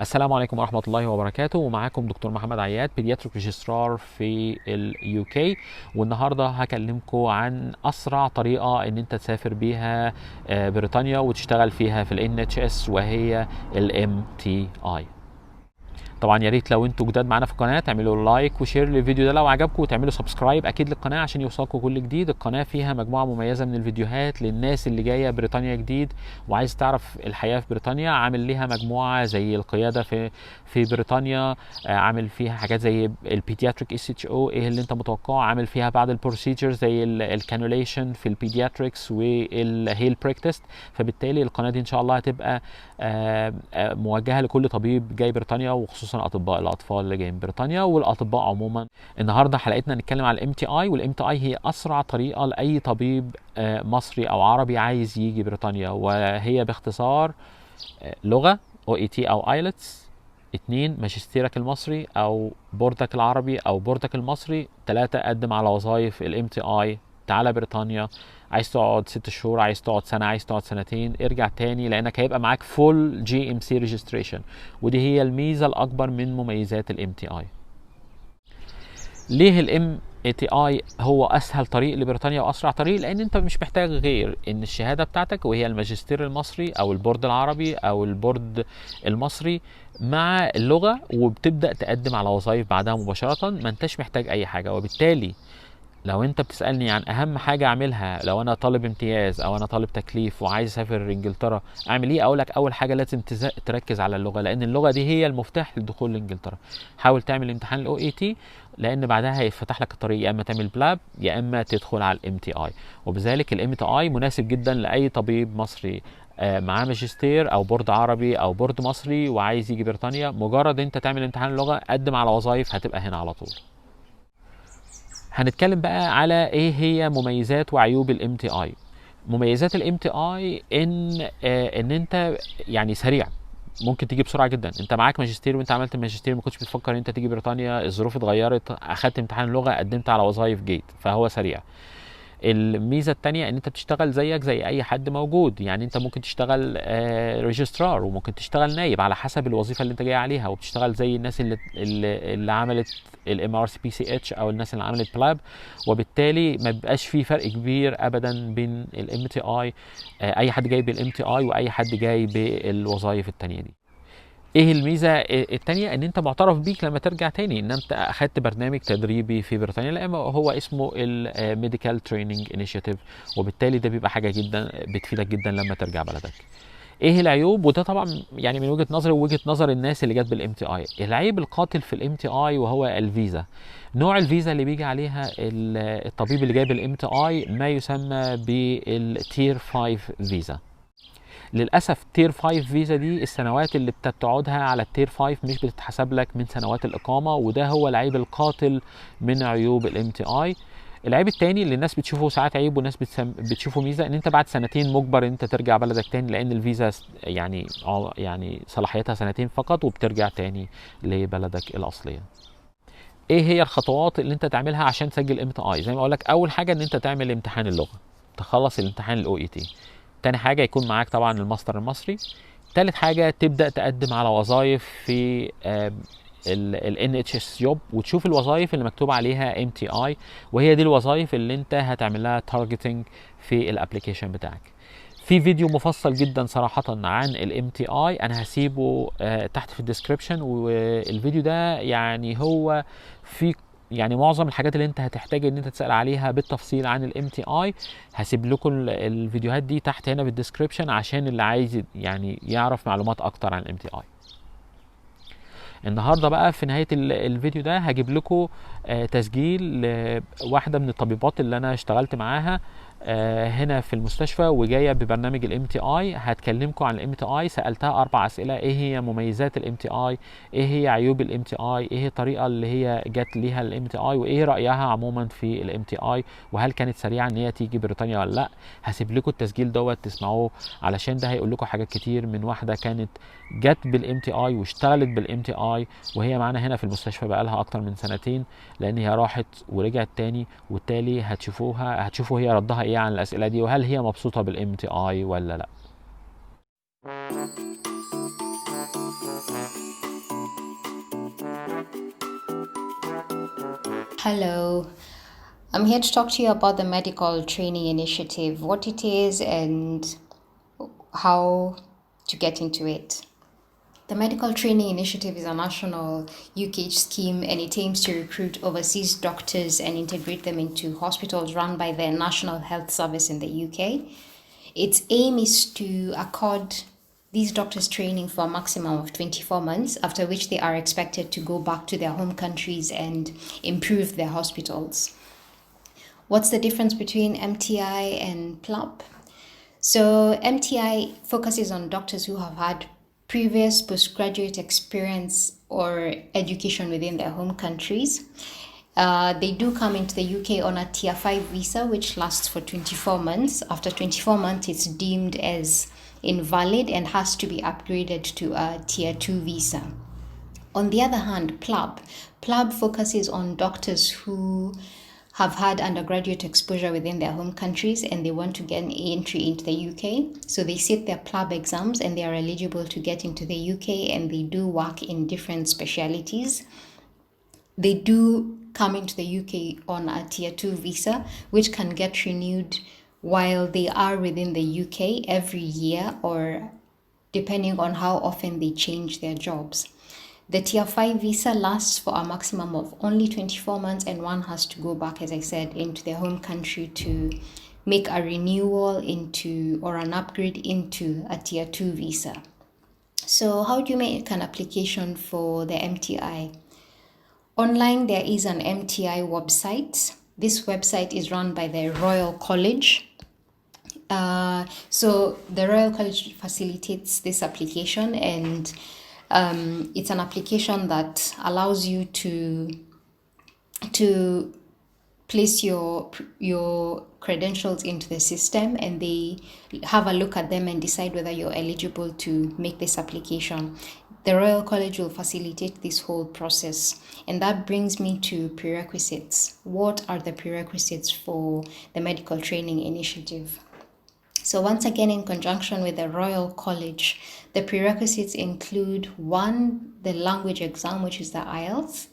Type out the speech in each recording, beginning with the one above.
السلام عليكم ورحمة الله وبركاته، ومعاكم دكتور محمد عياد بيدياتريك ريجسترار في اليو كي. والنهاردة هكلمكم عن أسرع طريقة إن أنت تسافر بيها بريطانيا وتشتغل فيها في ال NHS، وهي ال MTI. طبعا يا ريت لو انتوا جداد معانا في القناه تعملوا لايك وشير للفيديو ده لو عجبكم، وتعملوا سبسكرايب اكيد للقناه عشان يوصلكم كل جديد. القناه فيها مجموعه مميزه من الفيديوهات للناس اللي جايه بريطانيا جديد وعايز تعرف الحياه في بريطانيا. عامل ليها مجموعه زي القياده في بريطانيا، عامل فيها حاجات زي البيدياتريك SHO ايه اللي انت متوقعه، عامل فيها بعض البروسيجر زي الكانوليشن في البيدياتريكس والهيل بريكتست. فبالتالي القناه دي ان شاء الله هتبقى موجهه لكل طبيب جاي بريطانيا، وخصوصا اطباء الاطفال اللي جايين بريطانيا والاطباء عموما. النهارده حلقتنا هنتكلم على الام تي اي، والام تي اي هي اسرع طريقه لاي طبيب مصري او عربي عايز يجي بريطانيا، وهي باختصار لغه OET او ايلتس، 2 ماجستيرك المصري او بوردك العربي او بوردك المصري، 3 قدم على وظائف الام تي اي. تعالى بريطانيا، عايز تقعد 6 شهور، عايز تقعد سنة، عايز تقعد سنتين، ارجع تاني لانك هيبقى معاك فول GMC Registration. ودي هي الميزة الاكبر من مميزات الام تي اي. ليه الام تي اي هو اسهل طريق لبريطانيا واسرع طريق؟ لان انت مش محتاج غير ان الشهاده بتاعتك وهي الماجستير المصري او البورد العربي او البورد المصري مع اللغه، وبتبدا تقدم على وظائف بعدها مباشره، ما انتش محتاج اي حاجه. وبالتالي لو انت بتسالني عن اهم حاجه اعملها لو انا طالب امتياز او انا طالب تكليف وعايز اسافر انجلترا اعمل ايه، اقول لك اول حاجه لازم تركز على اللغه، لان اللغه دي هي المفتاح للدخول لانجلترا. حاول تعمل امتحان الاو اي تي، لان بعدها هيفتح لك الطريق، يا اما تعمل بلاب يا اما تدخل على الام تي اي. وبذلك الام تي اي مناسب جدا لاي طبيب مصري معاه ماجستير او بورد عربي او بورد مصري وعايز يجي بريطانيا. مجرد انت تعمل امتحان اللغه قدم على وظائف هتبقى هنا على طول. هنتكلم بقى على ايه هي مميزات وعيوب الام تي اي. مميزات الام تي اي ان انت يعني سريع، ممكن تيجي بسرعه جدا. انت معاك ماجستير وانت عملت الماجستير ما كنتش بتفكر ان انت تيجي بريطانيا، الظروف اتغيرت، اخدت امتحان اللغه، قدمت على وظائف، جيت، فهو سريع. الميزه الثانيه ان انت بتشتغل زيك زي اي حد موجود، يعني انت ممكن تشتغل ريجسترار وممكن تشتغل نايب على حسب الوظيفه اللي انت جاي عليها، وبتشتغل زي الناس اللي عملت MRCPCH او الناس اللي عملت بلاب. وبالتالي ما بيبقاش في فرق كبير ابدا بين الام تي اي، اي حد جاي بالام تي اي واي حد جاي بالوظائف الثانيه دي. ايه الميزه التانية؟ ان انت معترف بيك لما ترجع تاني، ان انت اخدت برنامج تدريبي في بريطانيا، لان هو اسمه الميديكال تريننج انيشيتيف، وبالتالي ده بيبقى حاجه جدا بتفيدك جدا لما ترجع بلدك. ايه العيوب؟ وده طبعا يعني من وجهه نظري ووجهه نظر الناس اللي جت بالام تي اي. العيب القاتل في الام تي اي وهو الفيزا. نوع الفيزا اللي بيجي عليها الطبيب اللي جاي بالام تي اي ما يسمى بالتير 5 فيزا. للاسف تير 5 فيزا دي السنوات اللي بتقعدها على التير 5 مش بتتحسب لك من سنوات الاقامه، وده هو العيب القاتل من عيوب الام تي اي. العيب التاني اللي الناس بتشوفه ساعات عيب والناس بتشوفه ميزه، ان انت بعد سنتين مجبر ان انت ترجع بلدك تاني، لان الفيزا يعني صلاحيتها سنتين فقط وبترجع تاني لبلدك الاصليه. ايه هي الخطوات اللي انت تعملها عشان تسجل ام تي اي؟ زي ما اقول لك، اول حاجه ان انت تعمل امتحان اللغه، تخلص الامتحان الاو اي تي. تاني حاجه يكون معاك طبعا الماستر المصري. تالت حاجه تبدا تقدم على وظائف في ال NHS جوب، وتشوف الوظائف اللي مكتوب عليها MTI، وهي دي الوظائف اللي انت هتعمل لها تارجتنج في الابلكيشن بتاعك. في فيديو مفصل جدا صراحة عن ال MTI انا هسيبه تحت في الديسكريبشن، والفيديو ده يعني هو في يعني معظم الحاجات اللي انت هتحتاج ان انت تسأل عليها بالتفصيل عن ال MTI. هسيب لكم الفيديوهات دي تحت هنا في الديسكريبشن عشان اللي عايز يعني يعرف معلومات اكتر عن ال MTI. النهارده بقى في نهايه الفيديو ده هجيب لكم تسجيل لواحده من الطبيبات اللي انا اشتغلت معاها هنا في المستشفى، وجايه ببرنامج الام تي اي. هتكلمكم عن الام تي اي، سالتها 4 اسئله: ايه هي مميزات الام تي اي، ايه هي عيوب الام تي اي، ايه هي الطريقه اللي هي جت ليها الام تي اي، وايه رايها عموما في الام تي اي، وهل كانت سريعه ان هي تيجي بريطانيا ولا لا. هسيب لكم التسجيل دوت تسمعوه، علشان ده هيقول لكم حاجات كتير من واحده كانت جت بالام تي اي واشتغلت بالام تي اي، وهي معانا هنا في المستشفى بقالها اكتر من سنتين، لان هي راحت ورجعت تاني. وبالتالي هتشوفوا هي ردها ايه عن الاسئله دي، وهل هي مبسوطه بالام تي اي ولا لا. Hello, I'm here to talk to you about the medical training initiative, what it is, and how to get into it. The Medical Training Initiative is a national UK scheme and it aims to recruit overseas doctors and integrate them into hospitals run by the National Health Service in the UK. Its aim is to accord these doctors training for a maximum of 24 months, after which they are expected to go back to their home countries and improve their hospitals. What's the difference between MTI and PLAB? So MTI focuses on doctors who have had previous postgraduate experience or education within their home countries. They do come into the UK on a Tier 5 visa, which lasts for 24 months. After 24 months, it's deemed as invalid and has to be upgraded to a Tier 2 visa. On the other hand, PLAB focuses on doctors who have had undergraduate exposure within their home countries and they want to get an entry into the UK. So they sit their PLAB exams and they are eligible to get into the UK, and they do work in different specialities. They do come into the UK on a Tier 2 visa, which can get renewed while they are within the UK every year, or depending on how often they change their jobs. The Tier 5 visa lasts for a maximum of only 24 months, and one has to go back, as I said, into their home country to make a renewal into or an upgrade into a Tier 2 visa. So how do you make an application for the MTI? Online, there is an MTI website. This website is run by the Royal College. So the Royal College facilitates this application, and it's an application that allows you to place your credentials into the system, and they have a look at them and decide whether you're eligible to make this application. The Royal College will facilitate this whole process. And that brings me to prerequisites. What are the prerequisites for the Medical Training Initiative? So once again, in conjunction with the Royal College, the prerequisites include 1, the language exam, which is the IELTS.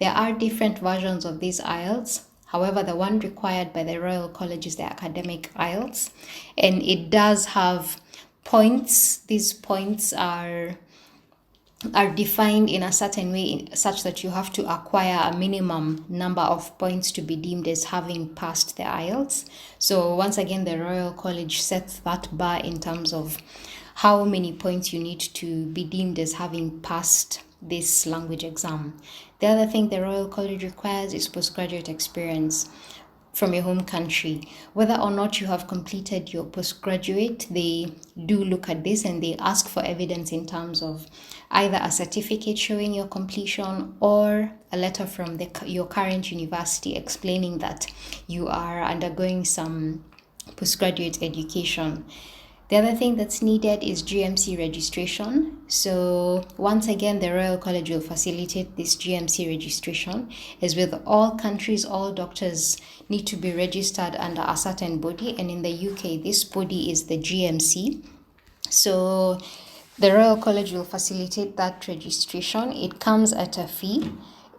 There are different versions of these IELTS. However, the one required by the Royal College is the academic IELTS, and it does have points. These points are defined in a certain way such that you have to acquire a minimum number of points to be deemed as having passed the IELTS. So once again, the Royal College sets that bar in terms of how many points you need to be deemed as having passed this language exam. The other thing the Royal College requires is postgraduate experience from your home country. Whether or not you have completed your postgraduate, they do look at this and they ask for evidence in terms of either a certificate showing your completion or a letter from your current university explaining that you are undergoing some postgraduate education. The other thing that's needed is Gmc registration. So once again, the Royal College will facilitate this Gmc registration. As with all countries, all doctors need to be registered under a certain body, and in the UK, this body is the Gmc. So the Royal College will facilitate that registration. It comes at a fee.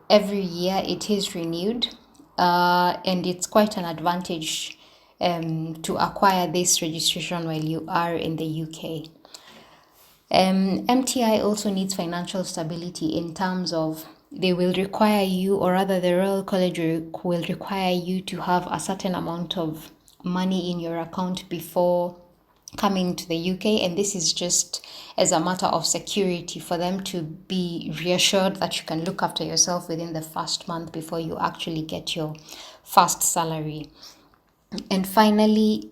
Every year it is renewed, and it's quite an advantage to acquire this registration while you are in the UK. MTI also needs financial stability in terms of they will require you, or rather the Royal College will require you to have a certain amount of money in your account before coming to the UK, and this is just as a matter of security for them to be reassured that you can look after yourself within the first month before you actually get your first salary. And finally,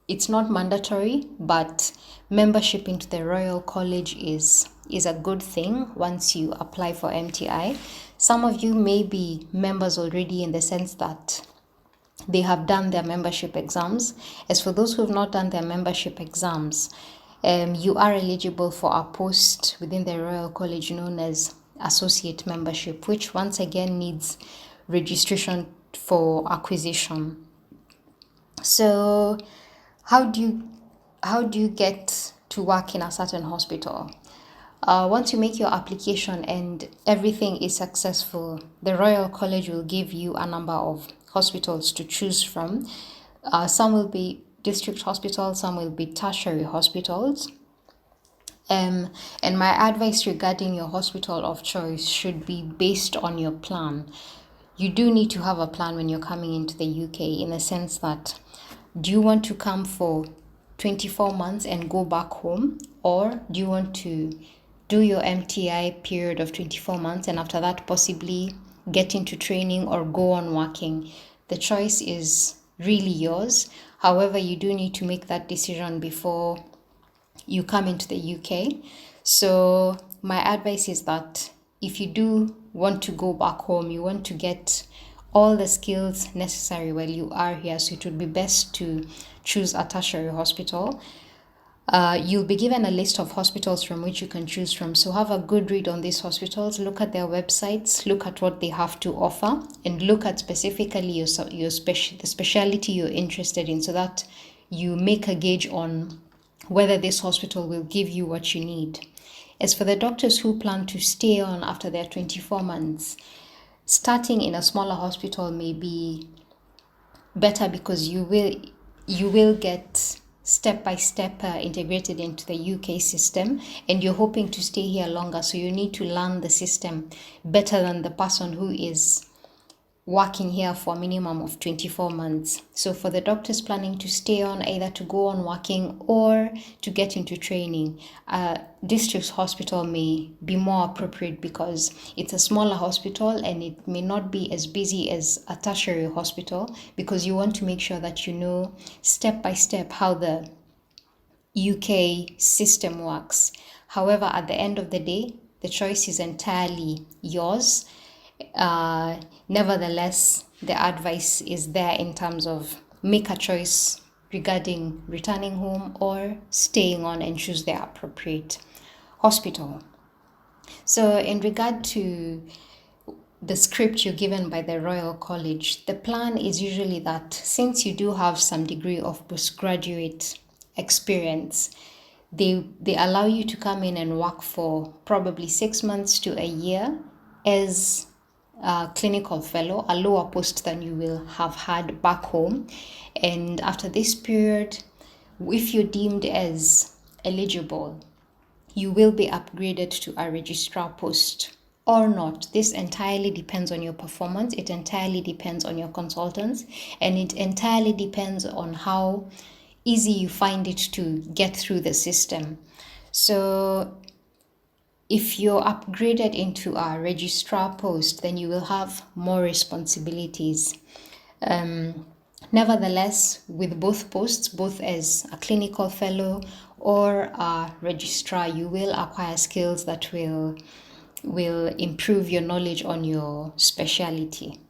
it's not mandatory, but membership into the Royal College is a good thing once you apply for MTI. Some of you may be members already in the sense that they have done their membership exams. As for those who have not done their membership exams, you are eligible for a post within the Royal College known as associate membership, which once again needs registration for acquisition. So how do you get to work in a certain hospital? Once you make your application and everything is successful, the Royal College will give you a number of hospitals to choose from. Some will be district hospitals, some will be tertiary hospitals. And my advice regarding your hospital of choice should be based on your plan. You do need to have a plan when you're coming into the UK, in the sense that, do you want to come for 24 months and go back home, or do you want to do your MTI period of 24 months and after that possibly get into training or go on working? The choice is really yours. However, you do need to make that decision before you come into the UK. So my advice is that if you do want to go back home, you want to get all the skills necessary while you are here, so it would be best to choose a tertiary hospital. You'll be given a list of hospitals from which you can choose from. So have a good read on these hospitals, look at their websites, look at what they have to offer, and look at specifically the specialty you're interested in, so that you make a gauge on whether this hospital will give you what you need. As for the doctors who plan to stay on after their 24 months, starting in a smaller hospital may be better, because you will get step-by-step integrated into the UK system, and you're hoping to stay here longer, so you need to learn the system better than the person who is working here for a minimum of 24 months. So for the doctors planning to stay on, either to go on working or to get into training, district hospital may be more appropriate, because it's a smaller hospital and it may not be as busy as a tertiary hospital, because you want to make sure that you know step by step how the UK system works. However, at the end of the day, the choice is entirely yours. Nevertheless, the advice is there in terms of make a choice regarding returning home or staying on, and choose the appropriate hospital. So in regard to the script you're given by the Royal College, the plan is usually that, since you do have some degree of postgraduate experience, they allow you to come in and work for probably 6 months to a year as a clinical fellow, a lower post than you will have had back home. And after this period, if you're deemed as eligible, you will be upgraded to a registrar post or not. This entirely depends on your performance. It entirely depends on your consultants, and it entirely depends on how easy you find it to get through the system. So if you're upgraded into a registrar post, then you will have more responsibilities. Nevertheless, with both posts, both as a clinical fellow or a registrar, you will acquire skills that will improve your knowledge on your specialty.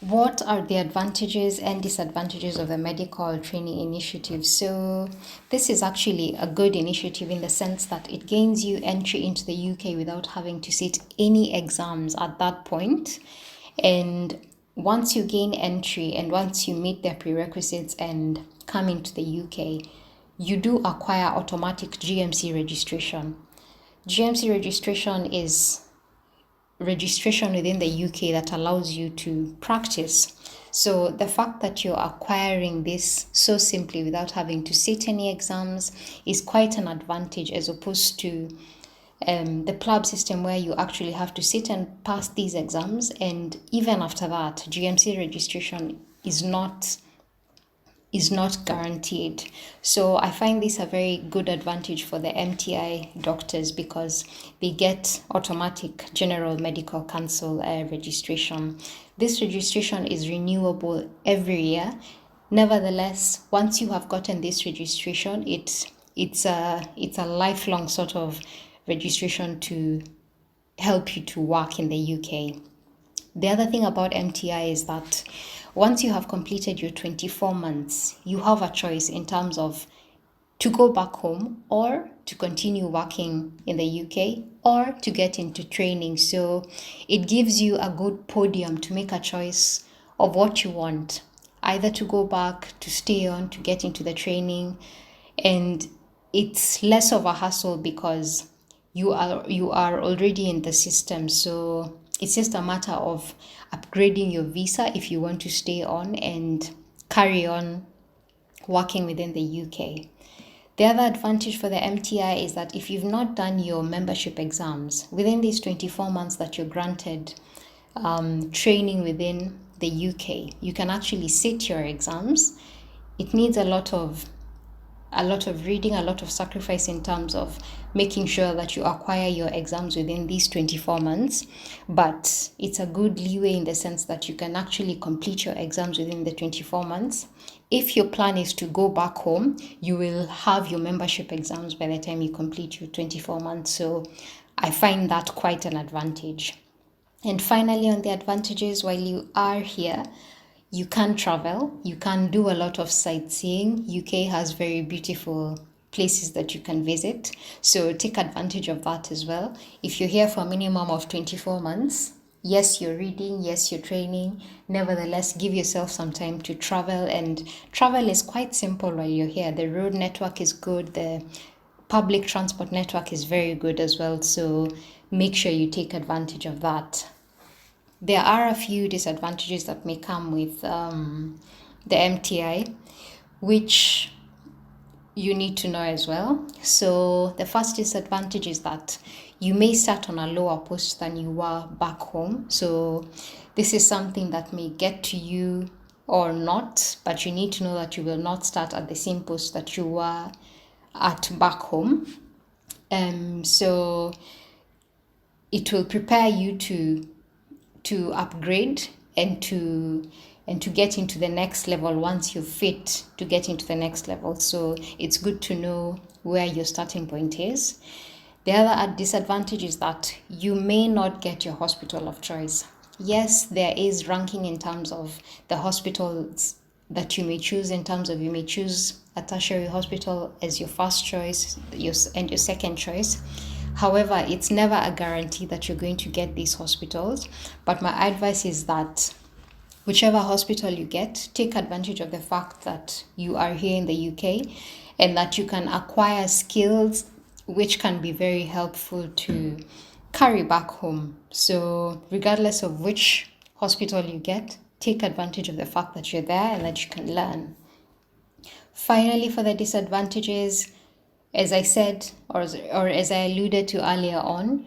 What are the advantages and disadvantages of the medical training initiative? So this is actually a good initiative in the sense that it gains you entry into the UK without having to sit any exams at that point. And once you gain entry and once you meet their prerequisites and come into the UK, you do acquire automatic GMC registration. GMC registration is registration within the UK that allows you to practice. So the fact that you're acquiring this so simply without having to sit any exams is quite an advantage, as opposed to the PLAB system, where you actually have to sit and pass these exams, and even after that, GMC registration is not guaranteed. So I find this a very good advantage for the MTI doctors, because they get automatic General Medical Council registration. This registration is renewable every year. Nevertheless, once you have gotten this registration, it's a lifelong sort of registration to help you to work in the UK. The other thing about MTI is that once you have completed your 24 months, you have a choice in terms of to go back home or to continue working in the UK or to get into training. So it gives you a good podium to make a choice of what you want, either to go back, to stay on, to get into the training. And it's less of a hassle because you are already in the system. So it's just a matter of upgrading your visa if you want to stay on and carry on working within the UK. The other advantage for the MTI is that if you've not done your membership exams within these 24 months that you're granted training within the UK, you can actually sit your exams. It needs a lot of reading, a lot of sacrifice in terms of making sure that you acquire your exams within these 24 months. But it's a good leeway in the sense that you can actually complete your exams within the 24 months. If your plan is to go back home, you will have your membership exams by the time you complete your 24 months. So I find that quite an advantage. And finally, on the advantages, while you are here, you can travel, you can do a lot of sightseeing. UK has very beautiful places that you can visit, so take advantage of that as well. If you're here for a minimum of 24 months, yes, you're reading, yes, you're training, nevertheless, give yourself some time to travel. And travel is quite simple while you're here. The road network is good, the public transport network is very good as well, so make sure you take advantage of that. There are a few disadvantages that may come with the MTI, which you need to know as well. So the first disadvantage is that you may start on a lower post than you were back home. So this is something that may get to you or not, but you need to know that you will not start at the same post that you were at back home. So it will prepare you to upgrade and to get into the next level once you're fit to get into the next level. So it's good to know where your starting point is. The other disadvantage is that you may not get your hospital of choice. Yes, there is ranking in terms of the hospitals that you may choose, in terms of you may choose a tertiary hospital as your first choice and your second choice. However, it's never a guarantee that you're going to get these hospitals. But my advice is that whichever hospital you get, take advantage of the fact that you are here in the UK and that you can acquire skills which can be very helpful to carry back home. So regardless of which hospital you get, take advantage of the fact that you're there and that you can learn. Finally, for the disadvantages, as I said, or as I alluded to earlier on,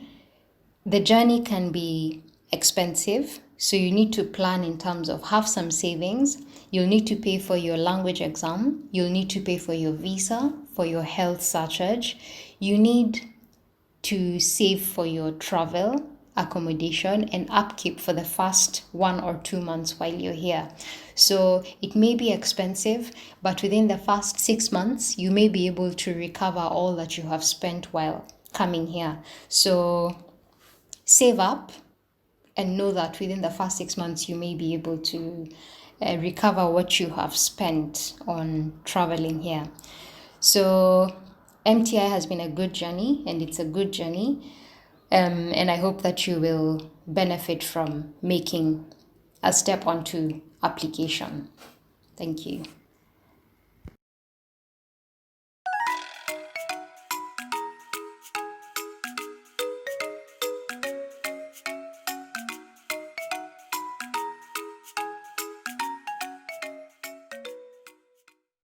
the journey can be expensive. So you need to plan in terms of have some savings. You'll need to pay for your language exam. You'll need to pay for your visa, for your health surcharge. You need to save for your travel, accommodation, and upkeep for the first 1 or 2 months while you're here. So it may be expensive, but within the first 6 months, you may be able to recover all that you have spent while coming here. So save up and know that within the first 6 months, you may be able to recover what you have spent on traveling here. So MTI has been a good journey, and it's a good journey. And I hope that you will benefit from making a step onto application. Thank you.